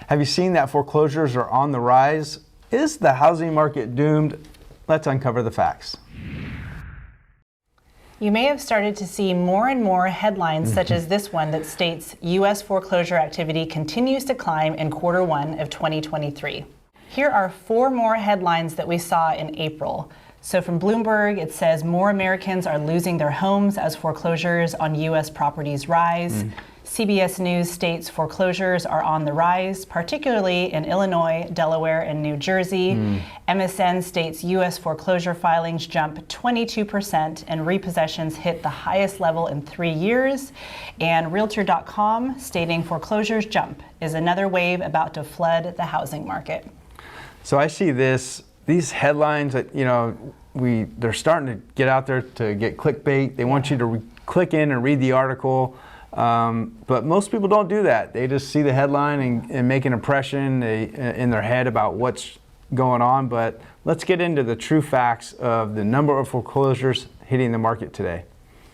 Have you seen that foreclosures are on the rise? Is the housing market doomed? Let's uncover the facts. You may have started to see more and more headlines such as this one that states U.S. foreclosure activity continues to climb in Q1 of 2023. Here are 4 more headlines that we saw in April. So from Bloomberg, it says more Americans are losing their homes as foreclosures on U.S. properties rise. CBS News states foreclosures are on the rise, particularly in Illinois, Delaware, and New Jersey. MSN states U.S. foreclosure filings jump 22% and repossessions hit the highest level in 3 years. And Realtor.com stating foreclosures jump is another wave about to flood the housing market. So I see these headlines that, they're starting to get out there to get clickbait. They want you to click in and read the article. But most people don't do that. They just see the headline and make an impression in their head about what's going on. But let's get into the true facts of the number of foreclosures hitting the market today.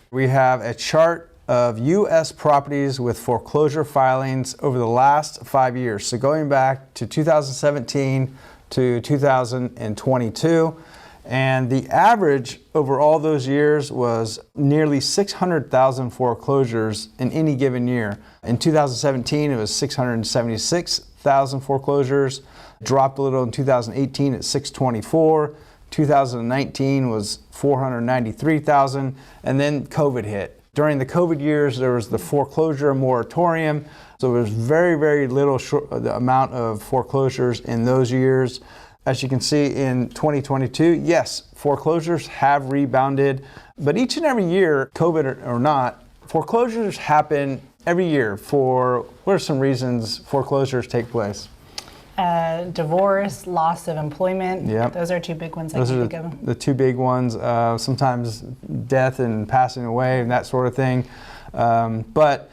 We have a chart of U.S. properties with foreclosure filings over the last 5 years. So going back to 2017 to 2022. And the average over all those years was nearly 600,000 foreclosures in any given year. In 2017, it was 676,000 foreclosures, dropped a little in 2018 at 624. 2019 was 493,000, and then COVID hit. During the COVID years, there was the foreclosure moratorium, so there was very, very little the amount of foreclosures in those years. As you can see in 2022, yes, foreclosures have rebounded, but each and every year, COVID or not, foreclosures happen every year. What are some reasons foreclosures take place? Divorce, loss of employment. Yep. Those are 2 big ones Those I are can think of. the 2 big ones. Sometimes death and passing away and that sort of thing. But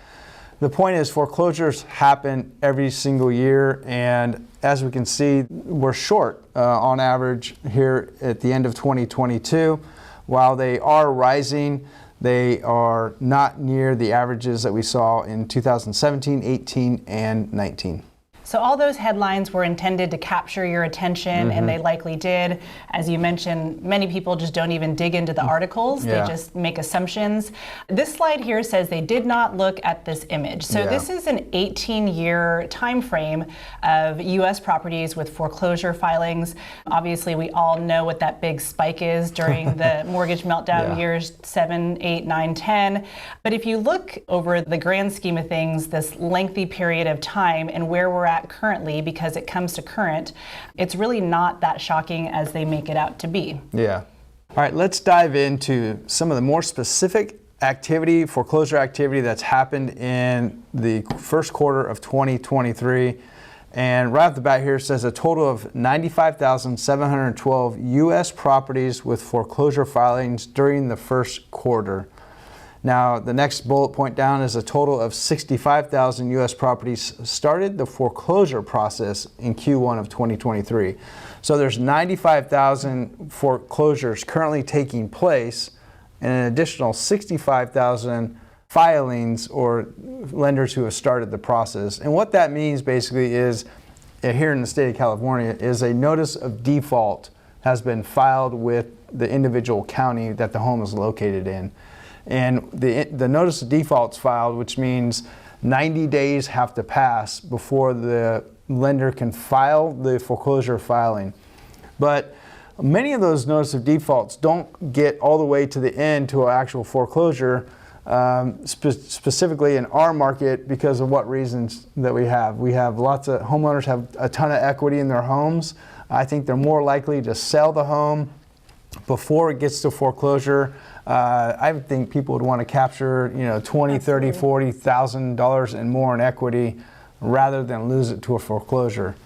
the point is foreclosures happen every single year, and as we can see, we're short on average here at the end of 2022. While they are rising, they are not near the averages that we saw in 2017, 18, and 19. So all those headlines were intended to capture your attention, and they likely did. As you mentioned, many people just don't even dig into the articles. Yeah. They just make assumptions. This slide here says they did not look at this image. So this is an 18-year time frame of U.S. properties with foreclosure filings. Obviously, we all know what that big spike is during the mortgage meltdown years 7, 8, 9, 10. But if you look over the grand scheme of things, this lengthy period of time and where we're at currently, because it comes to current, it's really not that shocking as they make it out to be. Yeah. All right, let's dive into some of the more specific activity, foreclosure activity that's happened in the first quarter of 2023. And right off the bat here it says a total of 95,712 U.S. properties with foreclosure filings during the first quarter. Now, the next bullet point down is a total of 65,000 U.S. properties started the foreclosure process in Q1 of 2023. So there's 95,000 foreclosures currently taking place and an additional 65,000 filings or lenders who have started the process. And what that means basically is, here in the state of California, is a notice of default has been filed with the individual county that the home is located in. And the notice of default's filed, which means 90 days have to pass before the lender can file the foreclosure filing. But many of those notice of defaults don't get all the way to the end to an actual foreclosure, specifically in our market because of what reasons that we have. We have lots of homeowners have a ton of equity in their homes. I think they're more likely to sell the home before it gets to foreclosure. I would think people would want to capture, $20,000, $30,000, $40,000 and more in equity rather than lose it to a foreclosure.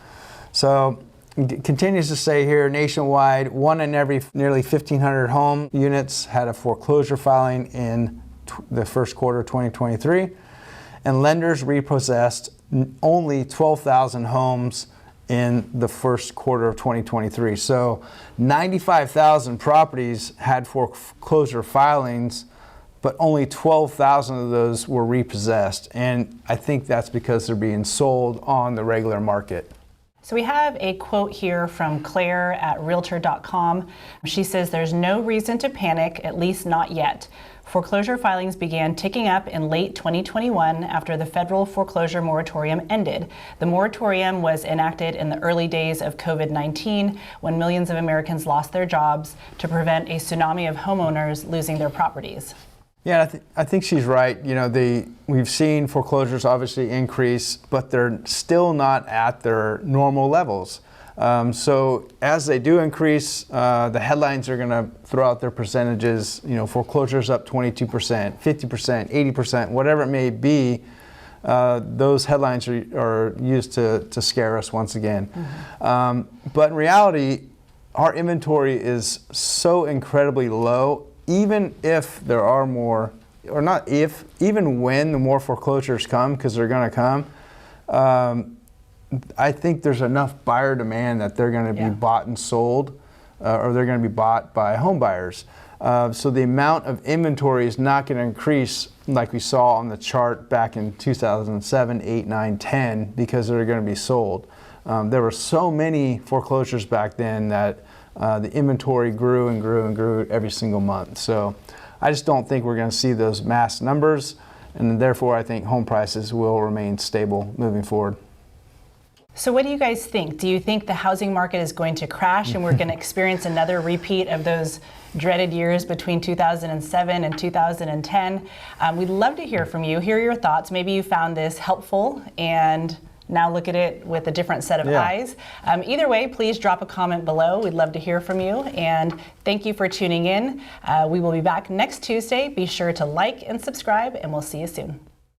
So it continues to say here, nationwide, 1 in every nearly 1,500 home units had a foreclosure filing in the first quarter of 2023, and lenders repossessed only 12,000 homes in the first quarter of 2023. So 95,000 properties had foreclosure filings, but only 12,000 of those were repossessed. And I think that's because they're being sold on the regular market. So we have a quote here from Claire at Realtor.com. She says, "There's no reason to panic, at least not yet. Foreclosure filings began ticking up in late 2021 after the federal foreclosure moratorium ended. The moratorium was enacted in the early days of COVID-19 when millions of Americans lost their jobs to prevent a tsunami of homeowners losing their properties." Yeah, I think she's right. You know, we've seen foreclosures obviously increase, but they're still not at their normal levels. So as they do increase, the headlines are going to throw out their percentages. You know, foreclosures up 22%, 50%, 80%, whatever it may be. Those headlines are used to scare us once again. But in reality, our inventory is so incredibly low. Even if there are more, or not if, even when the more foreclosures come, because they're going to come, I think there's enough buyer demand that they're going to be bought and sold, or they're going to be bought by home buyers. So the amount of inventory is not going to increase like we saw on the chart back in 2007, 8, 9, 10, because they're going to be sold. There were so many foreclosures back then that the inventory grew and grew and grew every single month. So I just don't think we're going to see those mass numbers, and therefore I think home prices will remain stable moving forward. So what do you guys think? Do you think the housing market is going to crash and we're going to experience another repeat of those dreaded years between 2007 and 2010? We'd love to hear from you, hear your thoughts. Maybe you found this helpful and now look at it with a different set of eyes. Either way, please drop a comment below. We'd love to hear from you. And thank you for tuning in. We will be back next Tuesday. Be sure to like and subscribe, and we'll see you soon.